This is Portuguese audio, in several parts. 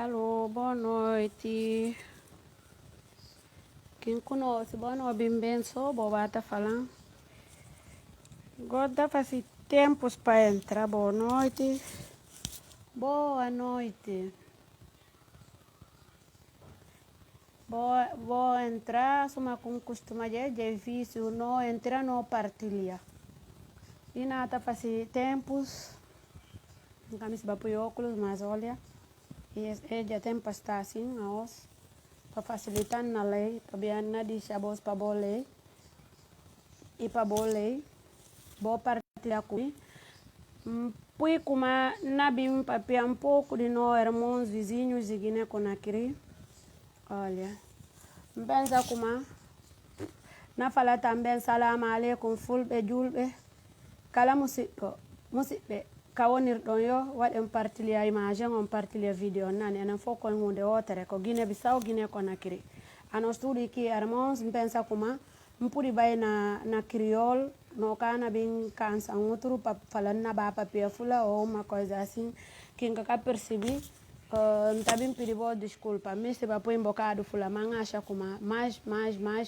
Alô, boa noite. Quem conhece, boa noite, bem, sou boa, tá falando. Agora faz tempos para entrar, boa noite. Boa noite. Vou entrar, só com costuma de difícil, não entrar, não partilha. E nada, faz tempos, nunca me se óculos, mas olha, e já tem para estar assim, para facilitar na lei, para bem nada de chabos para boa lei, e para boa lei, vou partilhar comigo. Fui como na bim papel um pouco de nós, irmãos, vizinhos de Guiné-Conakry. Olha, pensa como na fala também salam aleikum fulbe julbe kala musidɓe kawonirɗon yo waɗen partilya image on partilya vidéo nan enen fof koye hunde wotere ko Guinée Bissau Guinée Conakry ano stuɗi ki irmãos pensa kuma puɗi bay na criol no kana bin kansan outro pa falan na ba papel fula ou uma coisa assim que nunca percebi também pedi boa desculpa mas se vai pôr embocado fula mas acha como mais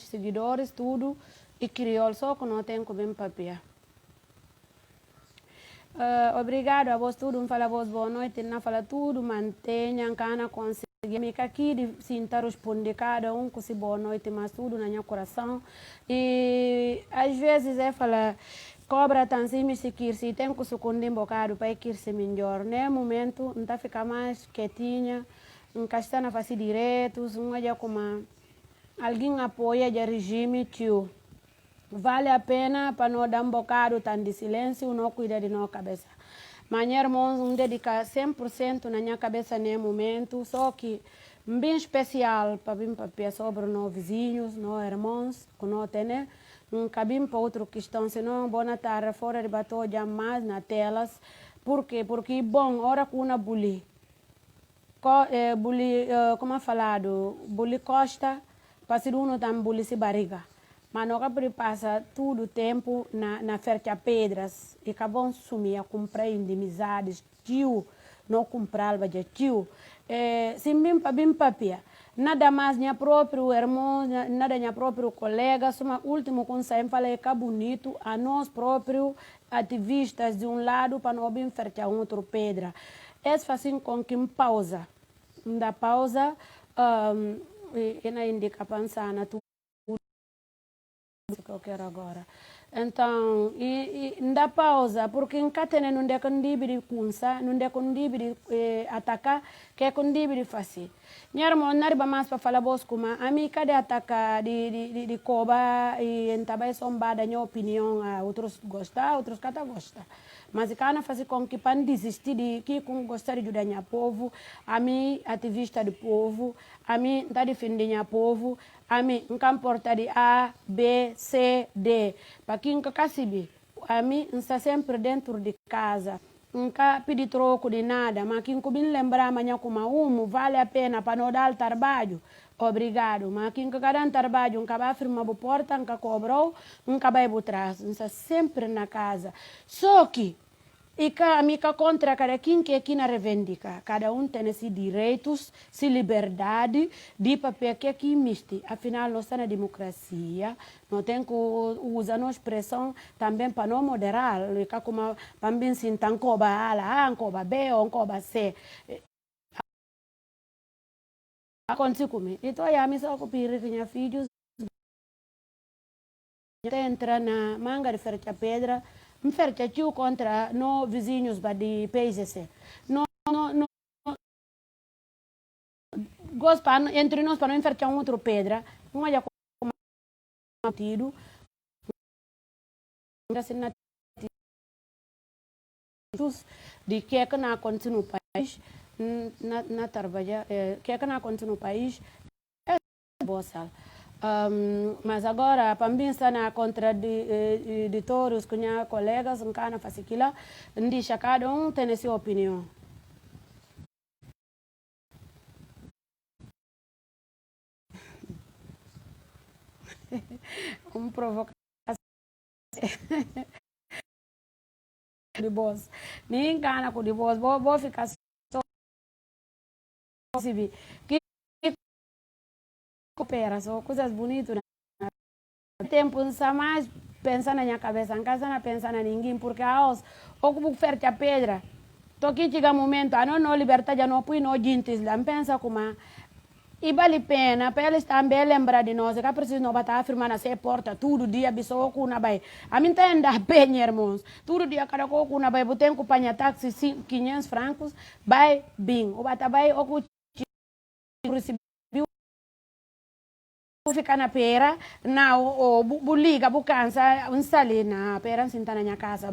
seguidores tudo e criol só que não tem como papel. Obrigado a vós tudo, fala vós boa noite, não fala tudo, mantenha, cana conseguir me aqui de sinta responder cada com se boa noite, mas tudo na minha coração. E às vezes fala cobra tan se me seguir, se tem que se conde um bocado para que se melhor, né? Momento, não tá ficar mais quietinha, não está na face diretos, não é como alguém apoia o regime tio. Vale a pena para não dar um bocado de silêncio, não cuidar de nossa cabeça. Mas, irmãos, dedicar 100% na minha cabeça nesse momento, só que bem especial para vir para sobre os vizinhos, os irmãos, que não tem, não cabe para outra questão, senão, boa tarde, fora de batom, jamais nas telas. Por quê? Porque, bom, hora que uma bully, como é falado, bully costa, para ser um também bully se barriga. Mas nós passa todo o tempo na ferta pedras e acabam sumir a comprar indemnizadas, tio, não comprar, mas tio. Se bem papia, nada mais minha próprio irmão, nada minha próprio colega, só o último conselho falei que é bonito a nós próprios ativistas de um lado para não bem fertar outro pedra. É assim com que pausa, da pausa, e na indica pensar na tua que eu quero agora. Então, não dá pausa, porque em Catene não dá condibe de kunsa, não dá condibe de atacar, que é condibe de fazer. Minha irmã, não arriba mais para falar vos como a mim, cadê atacar de coba e em tabai sombada, minha opinião, outros gostam, outros cata gostam. Mas se cana fazer com que para desistir de que gostar de ajudar o povo, a mim, ativista do povo, a mim, está defendendo o povo, a mim, não importa de A, B, C, D. Para quem nunca sabe, a mim, está sempre dentro de casa. Nunca pedi troco de nada, mas quem nunca lembrar amanhã como vale a pena para não dar trabalho. Obrigado. Mas quem nunca dá trabalho, nunca vai firmar a porta, nunca cobrou, nunca vai para trás. Está sempre na casa. Só que e a mica contra cada quem que aqui na reivindica. Cada tem esses direitos, essa liberdade de papel que aqui miste. Afinal, nós estamos na democracia, não tem que usar a expressão também para não moderar. Como também se tem coba A, coba B ou coba C. Acontece comigo. Então, a mim só que pedi que minha filhos entra na manga de ferta pedra, me ferta tio contra no vizinhos de PSC. No gosta entre nós para não enfertar outro pedra, não há como tiro. De que é que não acontece no país, na trabalha, que é que não acontece no país, é boa. Mas agora, para mim, está na contraditórios com meus colegas, não quero fazer aquilo, diz que cada tem a sua opinião. Provocação de voz. Ninguém gana com de voz, vou ficar só que coopera, são coisas bonitas. Tempo não mais pensa na minha cabeça, em casa não pensa na ninguém, porque a os ocupo oferta a pedra. Toque chega momento, a não liberdade, a não põe no jintes lá, pensa como e vale pena para eles também lembrar de nós, que preciso não bater afirmar na sua porta, todo dia, bisou com na bai. A mim tem da bem, irmãos, todo dia, cada coisa com na bai, botem companhia táxi, 500 francos, vai, bem, o bata vai, o cu ficar na pera, na o buliga, bucança, instale na pera, sentar na minha casa.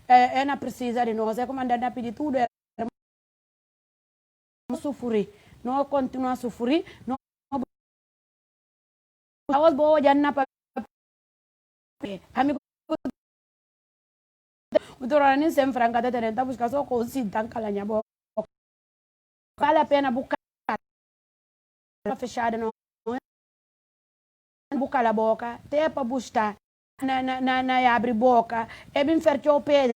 É na precisa de nós, é como andar na pedir tudo, não sofrer, não continuar a sofrer, não awas boa já na amigo o dorani sem franca da tenenta buscar só coisa tan calanya boa vale a pena buscar fechada não buscar a boca até para buscar na abre boca é bem fertio pedra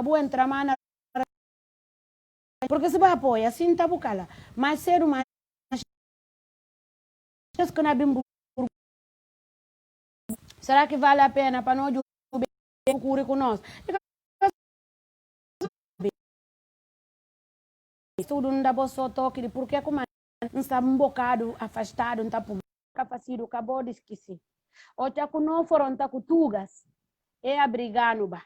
boa entrar mana porque se vai apoiar assim tá bucala mas ser uma que na bimbo será que vale a pena para nós cure com nós tudo não dá bom só toque porque como está um bocado afastado não está por capacidade acabou de esquecer o que não foram tá cutugas é abrigando ba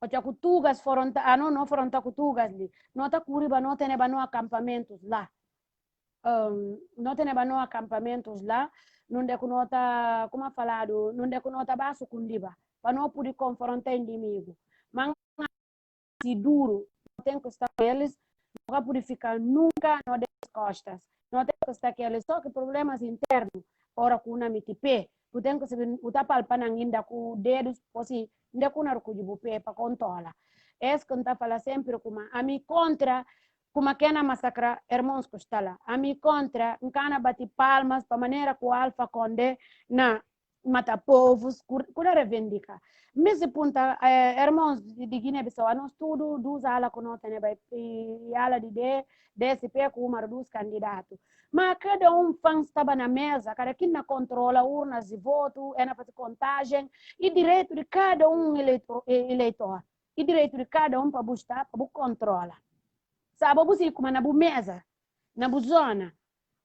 o que cutugas foram tá não foram tá cutugas ali não tá curiba não tem no acampamentos lá não tem no acampamentos lá não de não tá como falado não de não tá baixo kundiba para não poder confrontar inimigo mas se duro tem que estar eles não vai purificar nunca no das costas não tem que estar eles só que problemas internos ora com uma mitipe tu tem que se uta palpana ainda com dedos posi ainda com na com pé para controlar é que não tá fala sempre como a mim contra como que na massacra irmãos costala a mim contra cana bati palmas para maneira que o Alfa Conde na mata povos cura reivindica mesmo punta irmãos de Guiné-Bissau nós tudo dos ala que nós temos e ala de DSP com uma dos candidatos mas cada fã estava na mesa cada quem na controla urnas de voto é na fazer contagem e direito de cada eleitor e direito de cada para buscar para controlar sabe você como na mesa na zona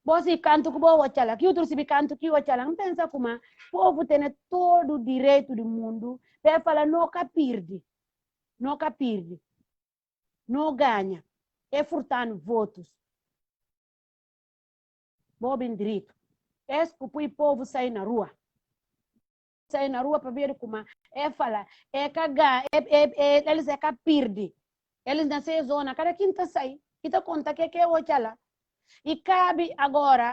você canto que boa chala que outro se canto que o chala não pensa como o povo tem todo o direito do mundo para falar não capirde não ganha é furtando votos bom bem direito é que o povo sai na rua para ver como é falar é cagar eles é capirde eles nascem zona cada quinta sai e tá conta que é o chala e cabe agora,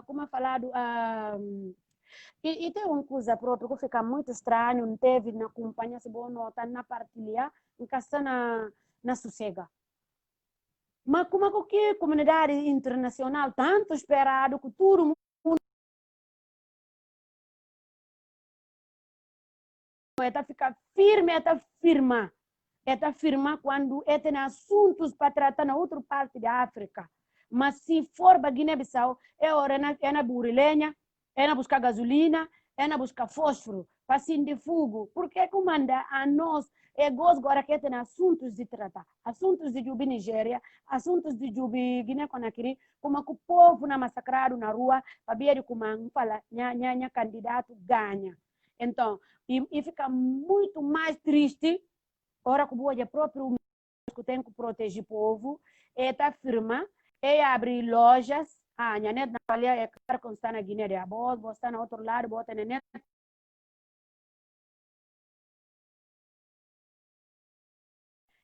como é falado, e tem uma coisa própria que fica muito estranho, não teve na companhia, se boa nota, na partilha, em casa na sossega. Mas como é que a comunidade internacional, tanto esperado, que todo mundo está ficar firme, está firma quando tem assuntos para tratar na outra parte da África. Mas se for para Guiné-Bissau, é hora na burilenha, é na buscar gasolina, é na buscar fósforo, para se de fogo. Porque comanda a nós, é gosto agora que tem assuntos de tratar. Assuntos de Jubi Nigéria, assuntos de Jubi Guiné-Conakry, como que o povo na massacrado na rua, para ver como fala, nha candidato ganha. Então, e fica muito mais triste ora que o próprio que tem que proteger o povo, está firma, abrir lojas, a minha neta na é claro que está na Guiné de Abos, você está no outro lado, bota na net.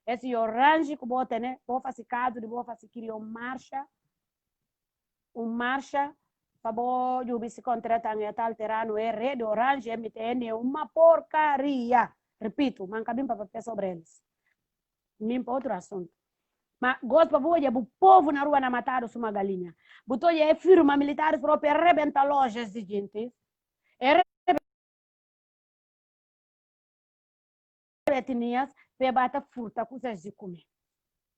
Esse orange que bota, né? Vou fazer caso, vou fazer criar marcha, para o se contratar em tal terreno, é rede orange, MTN, é uma porcaria. Repito, manca bem para sobre eles. Nem para outro assunto. Mas gosto para o povo na rua na mataram uma galinha. Botou é firma militares próprios arrebentar lojas de gente. etnias, pe bata furta coisas de comer.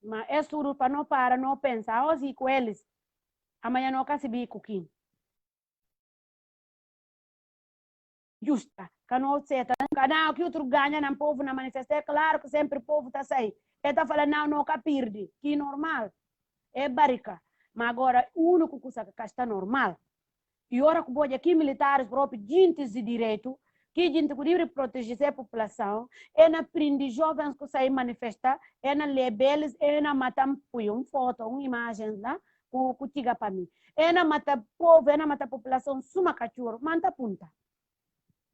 Mas é tudo para não parar, não pensar, hoje com eles, amanhã não quer saber com quem. Justa, que não seta, não, que outro ganha no povo na manifestação, é claro que sempre o povo está saindo. Ele está falando, não, não quer perder, que é normal, é barica. Mas agora, o único coisa que está normal, e ora que pode aqui militares próprios, gente de direito, que gente que deve proteger a população, é na prende jovens que saem manifestar, é na lebeles, é na matar uma foto, uma imagem lá, que tiga para mim. É na matar povo, é na matar população, suma cachorro, manta punta.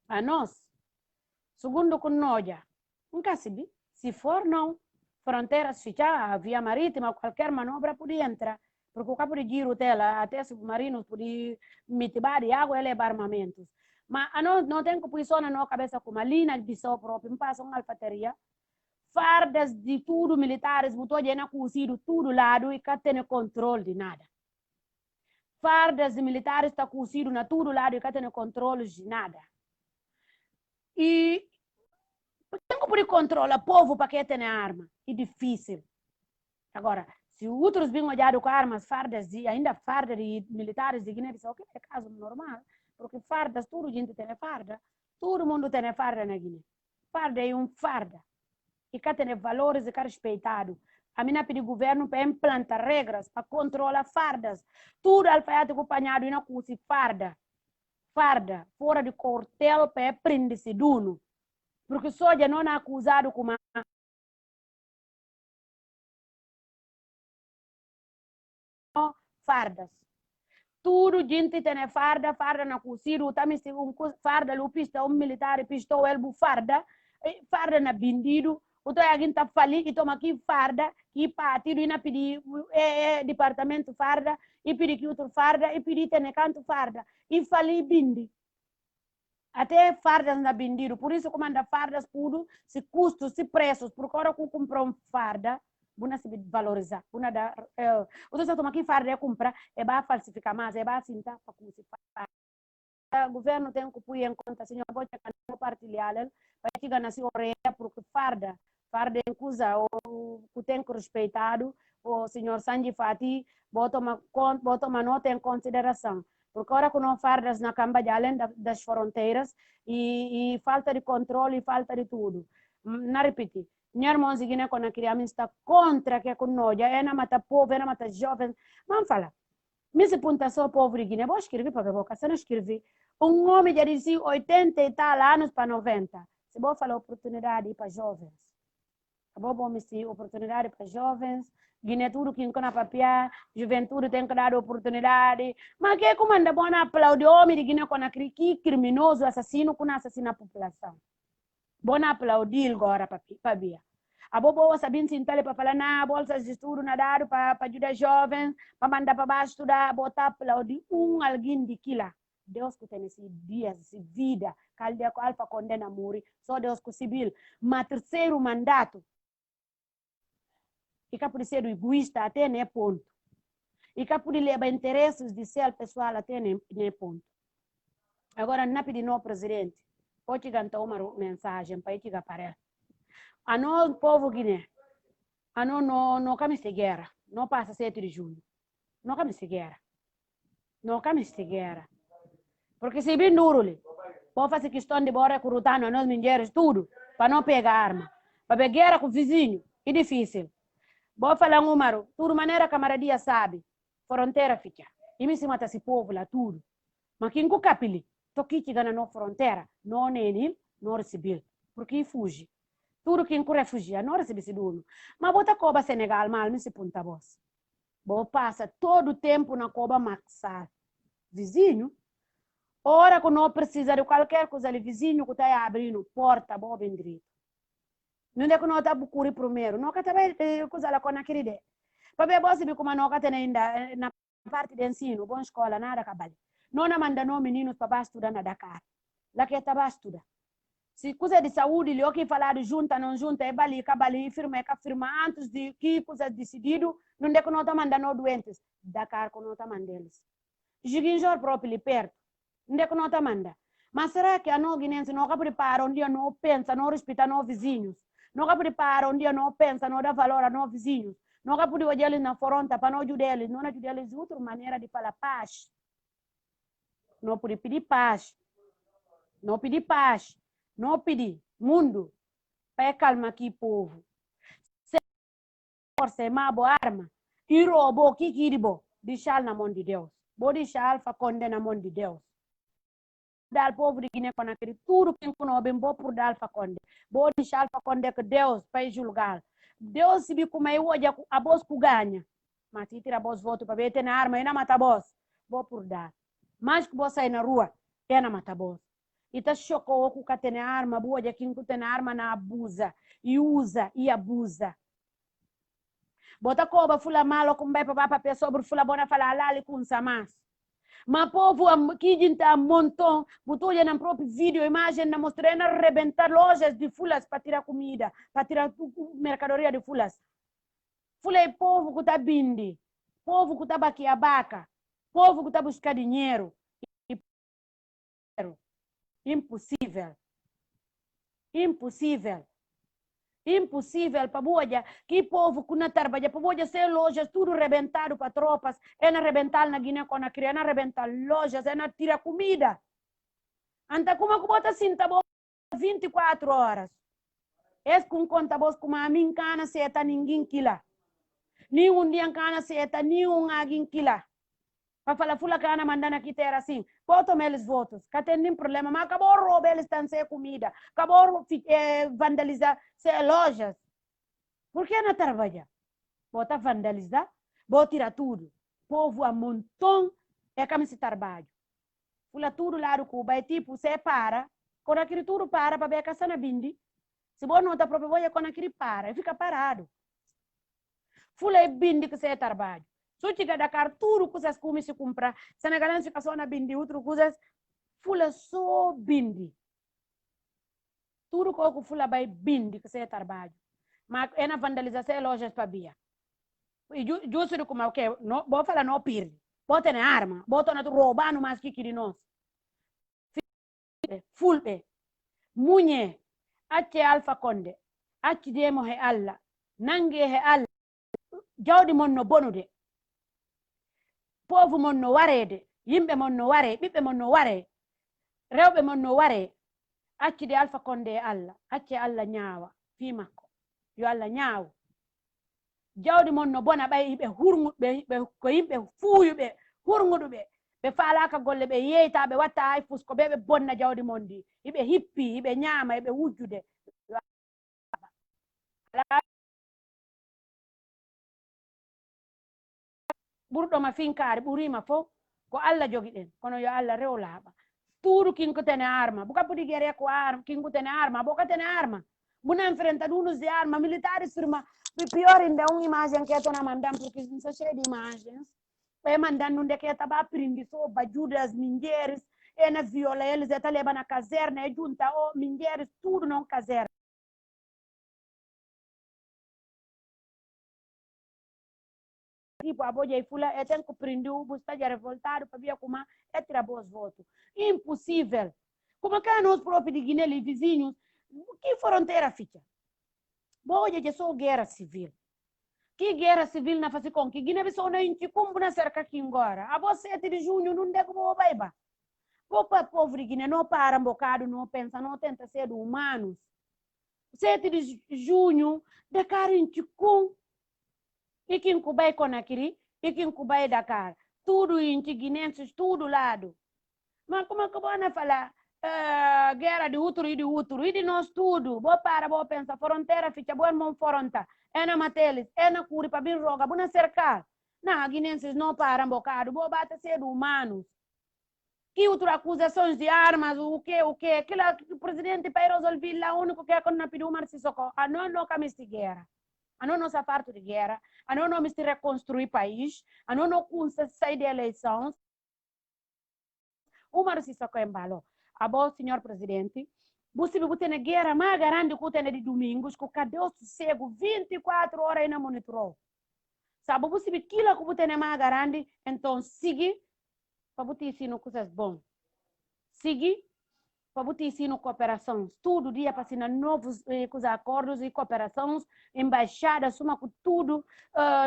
A nós, segundo que nós, nunca se for não, fronteiras fechar, via marítima, qualquer manobra podia entrar, porque o cabo de giro dela, até submarinos podia mitibar de água e levar armamentos. Mas a nós não tem posição na nossa cabeça como a linha de seu próprio, passa uma alfateria, fardas de tudo militares, botou de na cozido tudo lado e cá tem controle de nada. Fardas de militares está cozido na tudo lado e cá tem controle de nada. E tem que controlar o povo para que tenha arma. É difícil. Agora, se outros vêm olhar com armas, fardas, ainda fardas de militares de Guiné-Bissau, que é caso normal, porque fardas, tudo gente tem farda, todo mundo tem farda na Guiné. Farda é farda. E cá tem valores e cá respeitado. A minha pede governo para implantar regras para controlar fardas. Tudo alfaiate acompanhado e não custa farda. Farda, fora de quartel para prender-se dono. Porque soja não é acusado como fardas. Tudo gente tem farda, farda na cozido, também se farda lupista, militar pistou elbo farda na bindido, o toia ginta fali e toma aqui farda, que partido e na pedi departamento farda, e pedi que outro farda, e pedi tem canto farda, e fali bindi. Até fardas na bindido, por isso comanda fardas tudo, se custos, se preços, procura que comprar farda, buna se valorizar, buna da o que toma aqui farda é comprar, é para falsificar mais, é para cintar para como se faz. O governo tem que pôr em conta, senhor, pode compartilhar, para que ganhe a orelha, porque farda é coisa, o tem que respeitado, o senhor Sanji Fati, bota uma nota em consideração. Porque agora que não fardas na camba de além das fronteiras e falta de controle e falta de tudo. Não repetir. Minha irmã Guiné quando a criança está contra que é com nós, é na mata povo, é na mata jovens. Vamos falar. Me se punta só povo de Guiné, vou escrever para a boca, se não escrever. Um homem já disse 80 e tal anos para 90. Se vou falar oportunidade para jovens. Vou me dizer oportunidade para jovens. Guiné tudo que não papiar, juventude tem que dar oportunidade. Mas que comanda bom aplaudir o homem de Guiné com que criminoso, assassino, que assassina a população. Bom aplaudir agora, papia. A boa sabendo se entale para falar na bolsas de estudo, nadar para ajudar jovens, para mandar para baixo estudar, botar aplaudir alguém de quila. Deus que tem esse dias, essa vida, calde com alfa condena morrer, só Deus que civil. Mas terceiro mandato, e que pode ser egoísta até nem ponto. E que pode levar interesses de ser pessoal até nem ponto. Agora, não pedi no presidente, pode cantar uma mensagem para ele para a nós, povo Guiné, a nós não caminhamos de guerra, não passa 7 de junho, não caminhamos de guerra, não caminhamos de guerra. Porque se bem duro, pode fazer questão de bora curutando a nós mulheres, tudo, para não pegar arma. Para pegar guerra com o vizinho, é difícil. Vou falar um número, tudo maneira camaradia sabe, fronteira fica. E me se mata esse povo lá, tudo. Mas quem que capili, toque chega na fronteira, não é ele, não recebe, porque fuge. Tudo quem refugia, não recebe esse dono. Mas bota coba Senegal, mal, me se punta voz. Vou passa todo o tempo na coba maxar. Vizinho, ora que não precisa de qualquer coisa ali, vizinho que está abrindo porta, boa bem direito. Não é que não está bucuri primeiro, não que também coisa lá com aquele ideia. Para ver você como não que tem ainda na parte de ensino, boa escola, nada cabale. Não manda não meninos para estudar na Dakar. Lá que está estudar. Se coisa de saúde, ele que falar de junta, não junta, é bali, cabali, firma, antes de que coisa decidido, não é que não está mandando doentes. Dakar que não está mandando eles. Jiguinjor próprio ali perto, não é que não está mandando. Mas será que a não guinense não prepara, um dia não pensa, não respeita não vizinhos? Nunca prepara um dia, não pensa, não dá valor a nós vizinhos. Nunca pode olhar eles na fronta para não ajudar eles. Não ajudar eles de outra maneira de falar paz. Não pode pedir paz. Não pedir paz. Não pedir. Mundo. Para calma aqui, povo. Se força é má, boa arma. E roubou, que quiribo. Deixar na mão de Deus. Vou deixar Alfa Condé na mão de Deus. Dar povo de Guiné com aquele tudo que não bem bom por dar Alfa Condé. Vou deixar Alfa Condé que Deus vai julgar. Deus se como é hoje a voz que ganha. Mas se tira a voz voto para ver ter na arma e não mata a voz. Vou por dar. Mas que você sair na rua, é na mata a voz. E tá chocou com que tem arma, boa de quem tem arma na abusa. E usa e abusa. Bota coba fula malo com bem para papel sobre fula bona fala alali com samas. Mas povo que gente montão, botou já no próprio vídeo, imagem, na mostrei na arrebentar lojas de fulas para tirar comida, para tirar mercadoria de fulas. Fula é povo que está bindi, povo que está baquiabaca, povo que está buscando dinheiro. Impossível. Impossível. Impossível para boia, que povo que não trabalha, para boia ser lojas, tudo arrebentado para tropas, é na arrebentar na Guiné com a criança, é na arrebentar lojas, é na tirar comida. Então, como que bota assim, tá bom, 24 horas. Es com conta vos como a mim cana seta ninguém quila. Nenhum dia cana seta, nenhum alguém quila. Para falar fula cana mandando aqui ter assim, botam eles votos, que tem nenhum problema, mas acabou roubar eles estão sem comida, acabou vandalizar sem lojas. Por que não trabalha? Bota vandalizar, bota tirar tudo. Povo a montão é como se trabalha. Fula tudo lá do Cuba, é tipo, você para, quando aquele tudo para ver a caça na bindi, se você não está próprio, você quando aquele para, fica parado. Fula é bindi que você trabalha. Se chega da cara, tudo que vocês comem se comprar, senegalense fica só na bindi, outro coisas, fula só bindi. Tudo que fula vai bindi que você trabalha. Mas é na vandalização lojas para via. E justo como o que, vou falar não perde. Bota na arma, bota na roubando mais que de nós. Fulbe, munye, ate Alfa Condé, ate demo he alla, nange he alla, jawdi mon no bonude. Povu mon no warede, yimɓe mon no ware, ɓiɓɓe mon no ware, rewɓe mon no ware, accide Alfa Condé Allah, acce Allah ñaawa fi makko, yo Allah ñaawo. Jawdi mon no bona ɓay ɓe hurŋuɓe, ko yimɓe fuuyuɓe, hurŋuɗuɓe, ɓe faalaka golle, ɓe yeyta, ɓe watta hay fusko, ɓe ɓe bonna jawdi mon ndi, iɓe hippi, iɓe ñaama, iɓe wujjude. Ɓurɗoma finkaari ɓurima fof ko Allah jogi ɗen, kono yo Allah rew laaɓa. Tuuru kinkutene arma, buka pudi gere ko arma, kinkutene arma, bokatene arma. Bunan frente d'uno de arma militare firma. Pior ainda uma imagem que eu estou na mandando, porque não sou cheio de imagens. É mandando onde que estava aprendendo sobre ajuda as mulheres, é na viola, eles estão levando na caserna, é junta, mulheres, tudo não caserna. Tipo, a boia e fula, é tem que prender o bus, está revoltado, para ver como é tirar bons votos. Impossível. Como que nós próprios de Guiné, e vizinhos, que fronteira fica? Boia é só guerra civil. Que guerra civil na fase com que Guiné-Bissau não incumbe na cerca aqui agora. A você 7 de junho não deu como vai ba. Para povo de Guiné não para um bocado, não pensa, não tenta ser humanos. 7 de junho de cara incumbe. E quem cubai com aquele, e quem cubai da cara. Tudo em guinenses, tudo lado. Mas como é que vou falar? Guerra de outro e de nós tudo. Vou para, vou pensar, fronteira fica, boa mão fronta. É na matelis, é na curi para vir roga, vou na cercar. Não, guinenses não param um bocado, vou bater ser humanos. Que outras acusações de armas, o que? Que o presidente para resolver lá, o único que é quando não pediu uma socorro. A não caminho de guerra. A não nossa parte de guerra. A não nos reconstruir país. A não sair de eleições. Uma socorro em balão. A bom, senhor presidente, você tem guerra mais grande que tem de domingos, que cadê o sossego 24 horas na monitorou. Sabe, você vê que lá que tem mais grande, então siga para você ensinar coisas bom. Siga para botar ensino cooperação. Todo dia para assinar novos acordos e cooperações, embaixadas, suma com tudo.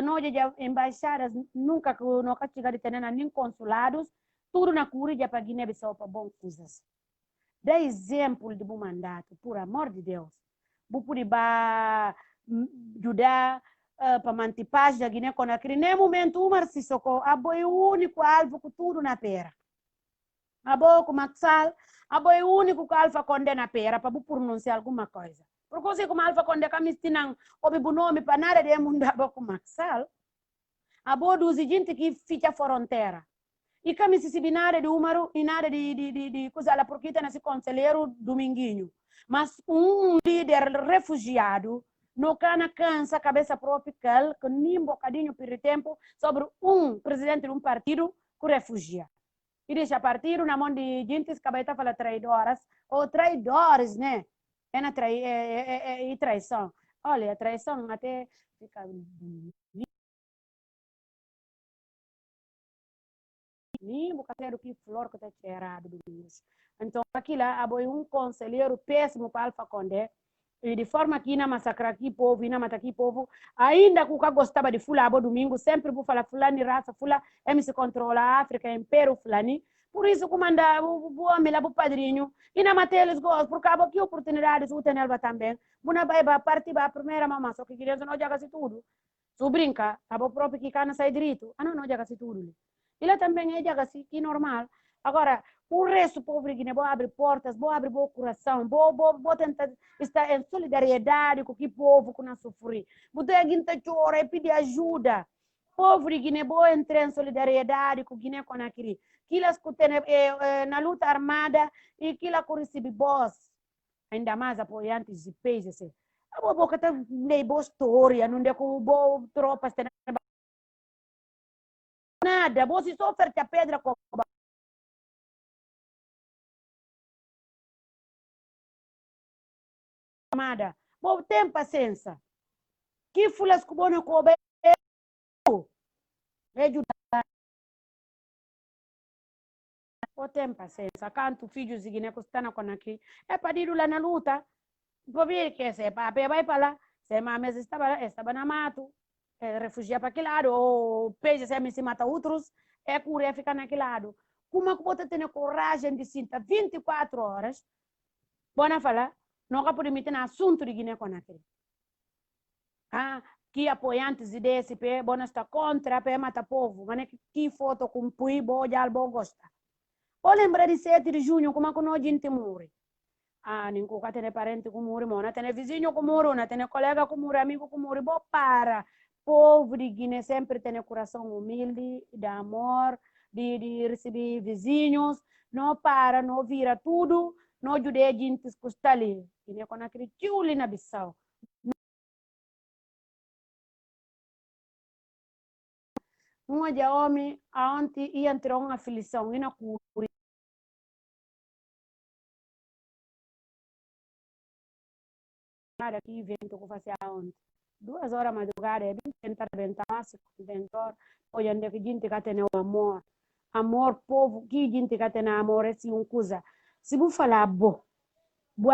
Nós embaixadas nunca chegaram a ter nem consulados, tudo na Curia para Guiné-Bissau para bom coisas. Dá exemplo de bom mandato, por amor de Deus. Vou poder ajudar para manter paz da Guiné-Conakry. Nem momento, o Marcissoko, o único alvo com tudo na pera. Com Maxal, é o único que Alfa Condé na pera para pronunciar alguma coisa. Porque você como Alfa Condé camistinang obi nome para nada de mundo com Maxal. Dos gente que fica fronteira. E kami se binare de Umaru e nada de coisa lá porque tem esse conselheiro Dominguinho. Mas líder refugiado não cansa cabeça própria que nem bocadinho por tempo sobre presidente de partido que refugia. E deixa partido na mão de gente que acaba de falar traidoras, ou traidores, né? É traição. Olha, a traição até fica... Nem bocadinho que flor que está cheirado do Deus. Então, aqui lá, há conselheiro péssimo para Alfa Condé, e de forma que não massacrar aqui povo, e não matar aqui povo, ainda que o gostava de fula, domingo, sempre vou falar fulani, raça, fula, se controla a África, império fulani, por isso comanda o homem lá, o padrinho, e não matar eles gostam, porque há que oportunidades o Tenelva também, buna vai partir a primeira mamãe, só que criança não joga-se tudo, se brinca, a próprio que cana sai direito, não joga-se tudo, ele também é joga-se, que normal, agora, o resto, povo de Guiné, vou abrir portas, vou abrir o coração, vou tentar estar em solidariedade com o povo que não sofre. Vou tentar chorar e pedir ajuda. Povo de Guiné, vou entrar em solidariedade com Guiné Conakry. Quilas que tem na luta armada e quilas que recebe boss. Ainda mais apoiantes de países. A boca está nem boa história, não é com boa tropas. Nada, você só oferta pedra com amada. Bom, tem paciência. Que fulas que bom coube é ajudar. Bom, tem paciência. Canto filhos de Guiné que estão aqui. É para ir lá na luta. Por ver que se papai vai para lá. Se mames estava na mato. Refugiar para aquele lado. Ou peixe se mata outros. É curar ficar naquele lado. Como é que você tem coragem de sentar 24 horas? Bona falar. Nunca pode meter no assunto de Guiné Conakry. Que apoiantes de DSP, bona está contra, para matar povo. Mas que foto com pui, boa, algo gosta. Ou lembra de 7 de junho, como é que nós gente morre? Ninguém tem parente que morre, não tem vizinho que morre, não tem colega que morre, amigo que morre. Bom, para. Povo de Guiné sempre tem coração humilde, de amor, de receber vizinhos. Não para, não vira tudo. Não ajuda a gente que está ali. Guiné com aquele tio ali na Bissau. De homem, aonde ia entrar uma aflição, e na cura. Aqui, vento que fazer aonde? 2 horas madrugada, é bem tentar ventar, se ventor, olha onde que gente que tem o amor. Amor, povo, que gente que tem amor, é assim, coisa. Se você falar, boa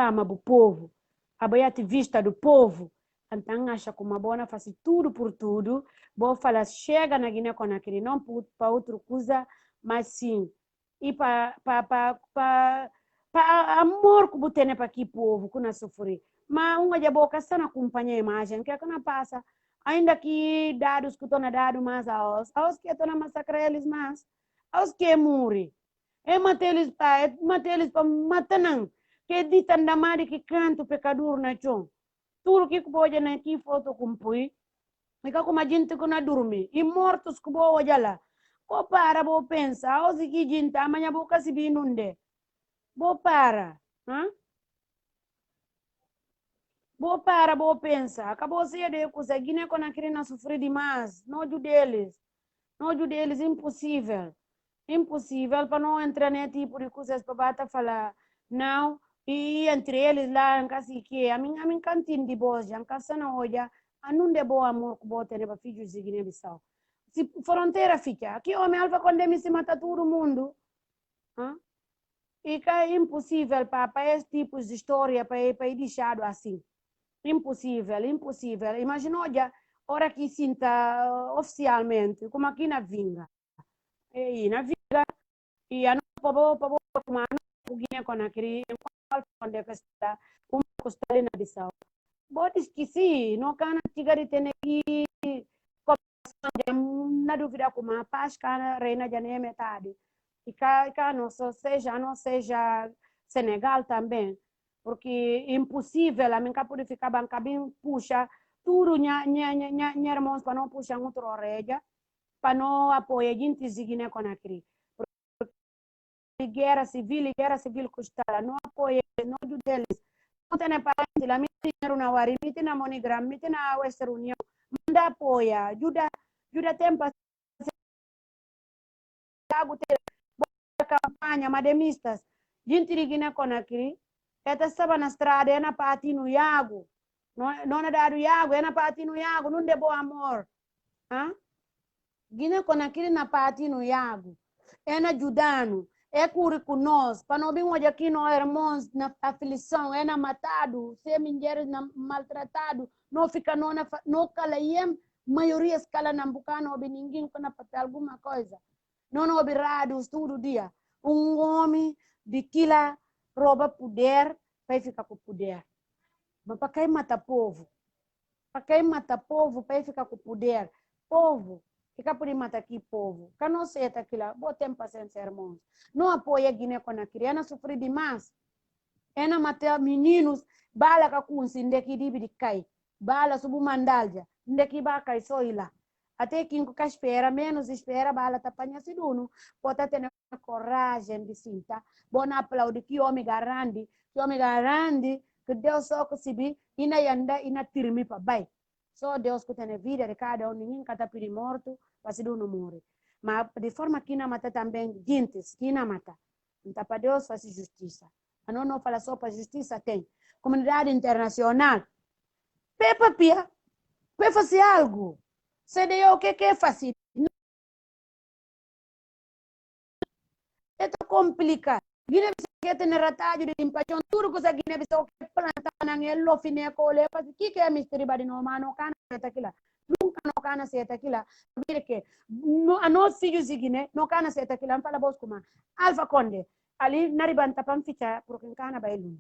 ama do povo, a boa ativista do povo, então acha que uma boa faz tudo por tudo, vou falar, chega na Guiné Conakry, não para outra coisa, mas sim, e para amor que você tem para aqui povo, que não sofre. Mas uma de boca está na acompanha a imagem, que é que não passa, ainda que dados que estão dados mais aos que estão a massacrar eles mais, aos que morrem. É matar eles para matar não. Que dita ndamari que canto pecador na chão. Tudo que pode na que foto cumpui. Mica como a gente que na dorme. E mortos que boa jala. Bo para bo pensa. O se que gente amanhã bo kasi binunde. Bo para. Hã? Bo para bo pensa. Acabou se de coisa. Guiné com a criança sofrer demais. Não ajude eles. Não ajude eles. Impossível. Impossível para não entrar nesse tipo de coisas para bater falar. Não. E entre eles lá, em casa que a mim cantinho de boas, já em casa não olha, a não de boa amor que boa ter para filhos de Guiné-Bissau. Se fronteira fica, aqui homem alfa quando me se mata todo mundo. Hã? E que é impossível para esse tipo de história para ir deixado assim. Impossível, impossível. Imagina, olha, hora que sinta oficialmente, como aqui na Vinga. E na Vinga, e a não povo tomar o Guiné com aquele, onde é que está, como está ali na Bissau. Bota esqueci, não cana tigari tem aqui, na dúvida como a paz, cana reina já nem é metade. E cá não seja Senegal também, porque impossível, a mim cá pode ficar banca bem puxa, tudo nha irmãos para não puxar outro orelha, para não apoiar a gente zigine com a cri. Guerra civil custala, não apoia, não do deles. Não tem parente, lá, me dinheiro na Wari, me tem na Monigram, me tem na Western Union, manda apoia, ajuda tempo, campanha, mademistas, gente ligina com aqui, esta estava na estrada, é na parte no Iago, não é dado Iago, é na parte no Iago, não de bom amor. Ah? Guiné com aquele na parte no Iago, é na Judano, é curi com nós, para não vir hoje aqui nós irmãos na aflição, é na matado, se mulheres na maltratado, não fica não calaiem, maioria escala na boca, não houve ninguém com alguma coisa. Não houve rádios todo dia. Homem de quila rouba poder, vai ficar com poder. Mas para quem mata povo? Para quem mata povo, para ficar com poder? Povo, fica por matar aqui povo. Que não sei aquilo, boa tempo paciência, irmãos. Não apoia a Guiné com a criança, sofre demais. Ena matar meninos, bala ka kunsi, ndeki dibi de cai. Bala subu mandalja, ndeki ba cai soila. Até quem que espera, menos espera, bala tapanha siduno. Pode ter coragem de sinta. Bom aplaudir que homem garante, que Deus só que se bi, ina yanda, ina tirmi pa bai. Só Deus que tem vida de cada um, ninguém cata pedi morto, para siduno morre. Mas de forma que na mata também, gentes, que na mata. Então, para Deus faz justiça. A não fala só para justiça, tem. Comunidade internacional. Pepa pia, para fazer algo. CDO, o que é fazer? É tão complicado. Guiné-Bissau tem retalho de limpação, tudo que você Guiné-Bissau quer plantar na elo fine cole, mas o que é mistério de não mano cana aquilo? Nunca não cana se aquilo. Porque que a nós filhos de Guiné não cana se aquilo, não fala bos como Alfa Conde. Ali naribanta pam ficha porque cana bailu.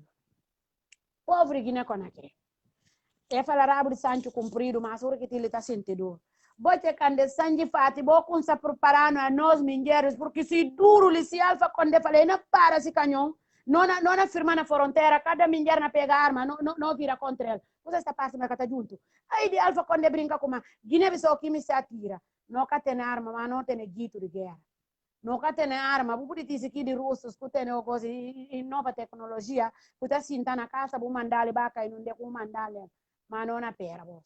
Pobre Guiné com aquele. É falar abre Sancho cumprido, mas o que ele está sentindo. Bote cande sanji fati bo kun sa preparando a nós minheiros porque se duro li se alfa quando falei não para se canhão não firma na fronteira cada minheiro na pega arma não vira contra ele você está passando cata junto aí de alfa quando brinca com uma Guiné-Bissau que me se atira não tem arma mas não tem dito de guerra não tem arma bu pudi tisi que de russos que tem coisa e nova tecnologia que tá sinta na casa bu mandale baca e não de com mandale mas não na pera boss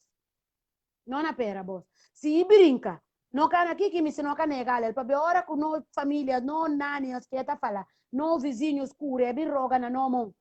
non apera boss. Si brinca, no cana aqui que me se não cana egal, para ora com no família, no nani, as que tá fala, no vizinho escuro, é bem roga na nomo.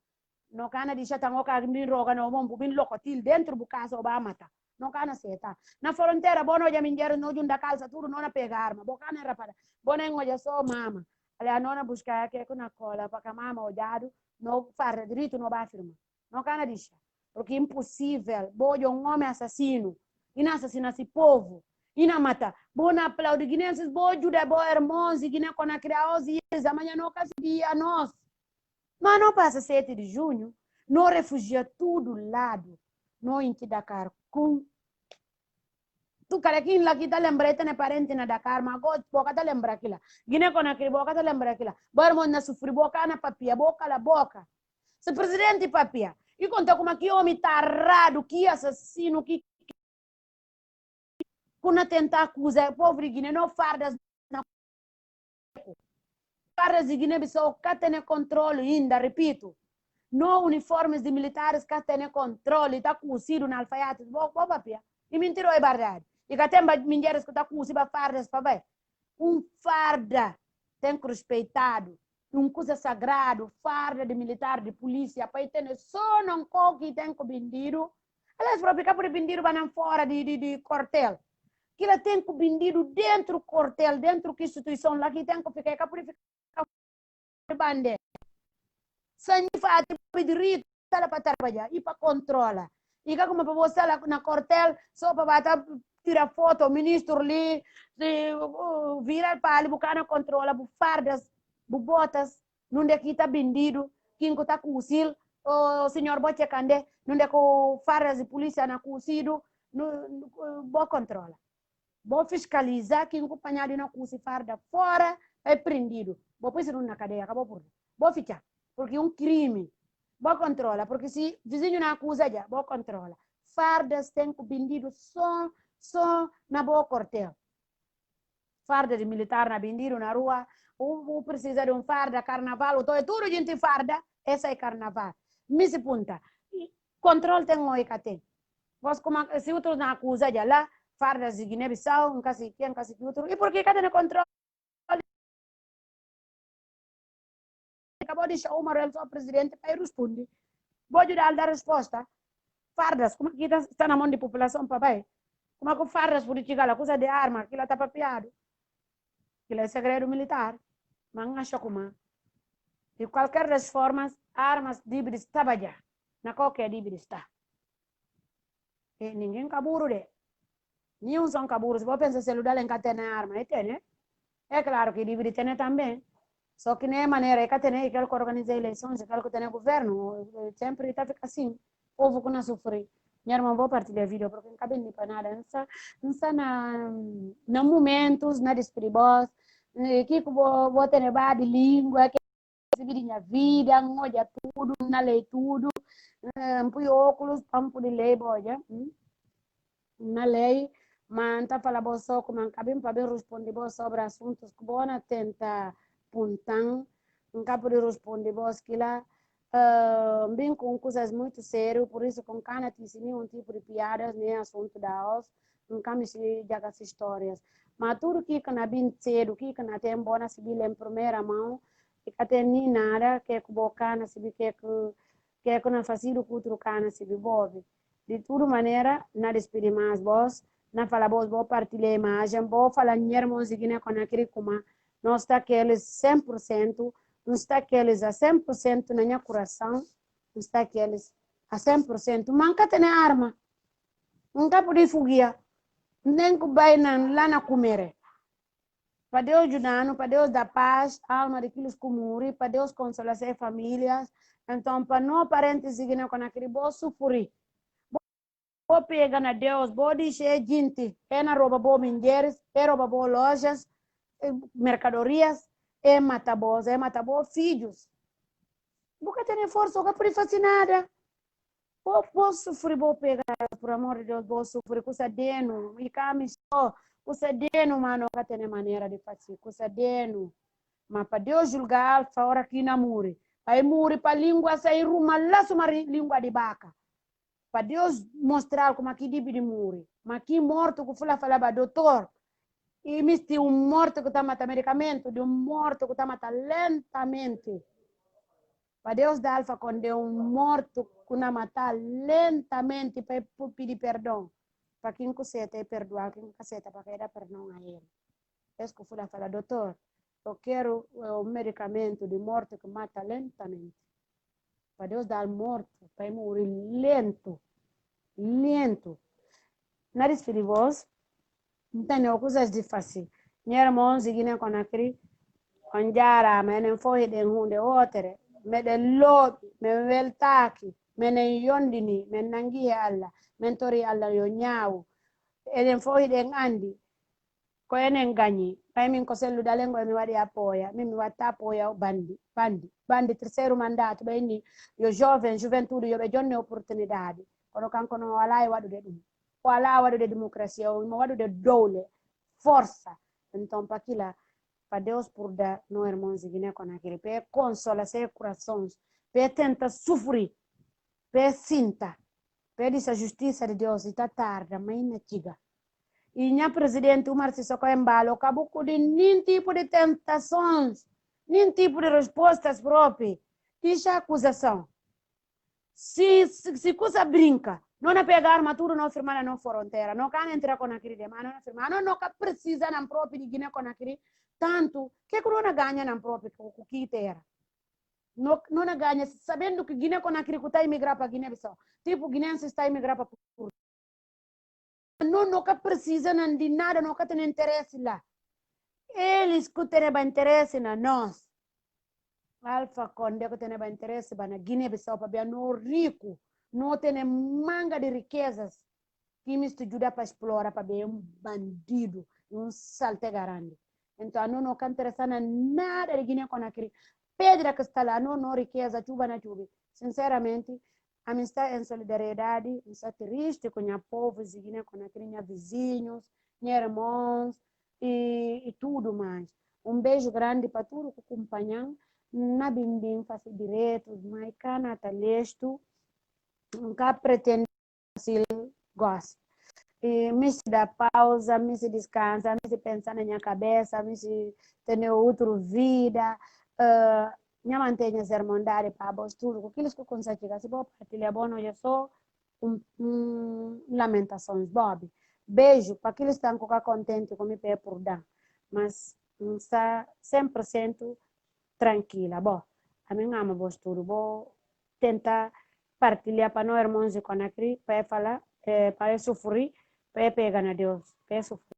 No cana de chata ngoka bem roga na nomo, bem locotil dentro do casa Obama tá. No cana seta. Na fronteira, bono já minha no junda calça tudo não na pega arma, bocana rapara. Bono ngoja só mama. Ali a nona buscar que com na cola para mama olhado, no far direito no ba firma. No cana dixa. Porque é impossível, bojo um homem assassino ina assassina esse povo, ina mata. Bona aplaude guinenses, bo juda, bo irmãos, e Guiné com a criados e eles, amanhã não caso dia a nós. Mas não passa 7 de junho, não refugia tudo lado, não em Dakar, com tu cara aqui lá que tá lembrando né parente na Dakar, mas agora boca tá lembra aquilo. Guiné com aquele boca tá lembra aquilo. Barmo na sofrer boca na papia, boca la boca. Se presidente papia, e conta como que homem tarado, que assassino, que kuna tenta acusar pobre Guiné não fardas na fardas de Guiné-Bissau cá tem controle ainda, repito, não uniformes de militares cá tem controle, está cozido na alfaiate, boa papia, e mentira é verdade, e cá tem mulheres que está cozido fardas para ver, farda tem que respeitado, coisa sagrado, farda de militar, de polícia, para ter só não que tem que vendido, aliás, para ficar por vendido para fora de quartel, que ela tem que vendido dentro do quartel, dentro da instituição lá que tem que ficar por ficar bande. Sanyi fati direito para trabalhar e para controlar. E como para você lá na quartel, só para bater tirar foto, o ministro ali, virar para ali, buscar controla, fardas, botas, não de que está vendido, quem está cozido, o senhor Bote Candé, não de que fardas de polícia na cozido, não controla. Vou fiscalizar quem acompanhado na curso farda fora é prendido. Vou pôr isso na cadeia, acabou por. Vou ficar, porque é um crime. Vou controlar, porque se vizinho não acusa já, vou controlar. Fardas têm vendido só na boa quartel. Farda de militar na vendido na rua, ou precisa de um farda, carnaval, então é tudo gente farda, essa é carnaval. Me se punta. Controle tem um EKT. Se outros não acusa já lá, fardas de Guiné-Bissau, um caso que outro. E por que cada controle? Acabou de chamar o Marel, só presidente, para responder. Vou ajudar a dar resposta. Fardas, como que está na mão da população, papai? Como que fardas por chegar a coisa de arma, aquilo está papiado? Aquilo é segredo militar. Mas não acho como. De qualquer das formas, armas devem estar já. Na qualquer devem estar. E ninguém caburo de. Nenhum são caburos. Se você pensa celular em que tem arma, tem, é claro que deve ter também. Só que não é maneira que tem que organizar eleições, que tem governo, sempre está assim. O povo que não sofre. Minha irmã vou partilhar vídeo, porque não cabe nem para nada. Não está na momentos, na despribos, que vou ter de língua, que minha vida, olha tudo, na lei tudo, põe óculos, pampo de lei, boja, na lei, mas tá falando bolsa como acabei para responder sobre assuntos que bona tenta puntan, nunca pode responder bolsa que lá, bem com coisas muito sérias, por isso com cana tem nenhum tipo de piadas nem assunto da os, nunca me se jaga as histórias, mas tudo que na bem cedo, que na tem bona se em primeira mão, que até nem nada que bocana se que na facido cultura cana se bove. De toda maneira, na despedir mais vós, na fala vos, vou partilhar a imagem, vou falar nhermos e guiné com aquele como nós está aqueles 100%, não está aqueles a 100% na minha coração, não está aqueles a 100%, manca tem arma, nunca pode fugir, nem que vai lá na comer. Para Deus ajudar, para Deus dar paz, alma daqueles que morrem, para Deus consolar as famílias, então para não parentes e guiné com aquele vou sofrer. Vou pegar na Deus, vou dizer gente, é na rouba boa mulheres, é rouba boa lojas, mercadorias, é matar boa filhos. Nunca tem força, nunca pode fazer nada. Vou sofrer, vou pegar, por amor de Deus, vou sofrer, coisa deno, e cami só, coisa deno, mano, nunca tem maneira de fazer, coisa deno. Mas para Deus julgar, alfa, hora que namore. Aí muri para a língua sair uma laço uma língua de vaca. Para Deus mostrar como aqui deve de morrer. Mas aqui morto que falava doutor, e me de um morto que está matando medicamento, de um morto que está matando lentamente. Para Deus dar alfa quando é um morto que está matando lentamente para pedir perdão. Para quem consegue perdoar, quem consegue para quem dá perdão a ele. É isso que eu fala, doutor, eu quero um medicamento de morte que mata lentamente. Para Deus dar morto, para morrer lento. Na desfilivos, não tem coisas difíceis. Minha irmã, seguindo com aquele, com jara, mas não foi de um de outro, mas de lobby, mas veltaki, mas nem yondini, mas nangi alla, mas tori alla yonyawo, e não foi de andi, ko enen ganyi, pai min ko sellu dalengo mi wadi apoia, mi watta apoia bandi terceiro mandato, beni yo jovem, juventude, yo be jonne opportunidade, kono kanko no wala e wadude dum. Wala wadude democracia, mo wadude dole, força. Então, para aquilo, para Deus por dar no irmãos e Guiné com aquele, para consolar seus corações, para tentar sofrer, para sinta, para essa justiça de Deus, e está tarde, mas não chega. E minha presidente, o Marcio Socorro Embalo, acabou com nenhum tipo de tentações, nenhum tipo de respostas próprias. Deixa acusação. Se coisa brinca, não é pegar armadura, não firmar na fronteira, não can entrar com aquele demanda, não firmar, não precisa na própria de Guiné com aquele tanto que não ganha na própria o que terá. não ganha, sabendo que Guiné-Conakry está a imigrar para Guiné-Bissau. Tipo, guineense está a imigrar para Portugal. Não, nunca precisa de nada, nunca tem interesse lá. Eles que têm interesse na nós. Alfa Conde que tem interesse na Guiné-Bissau para ver no rico, não tem manga de riquezas que me ajuda para explorar para ver bandido, salte grande. Então, não está interessado em nada de Guiné-Conakry. Pedra que está lá, não riqueza, chuva na chuva. Sinceramente, a mim está em solidariedade, está triste com o povo de Guiné-Conakry, vizinhos, irmãos e tudo mais. Beijo grande para tudo que acompanham. Na bimbim faço direito, mas cá na talhesto, nunca pretendo fácil gosto. E me se dá pausa, me se descansa, me se pensar na minha cabeça, me se ter outra vida, minha mantenha a irmandade para vós tudo, aquilo que eu consigo, se vou partilhar, bom, eu sou lamentações, Bob. Beijo para aqueles que estão contentes com me pé por dar, mas não está 100% tranquila. Bom, a mim ama vos tudo, vou tentar partilhar para nós irmãos de Conakry, para falar, para sofrer, para pegar na Deus, para sofrer.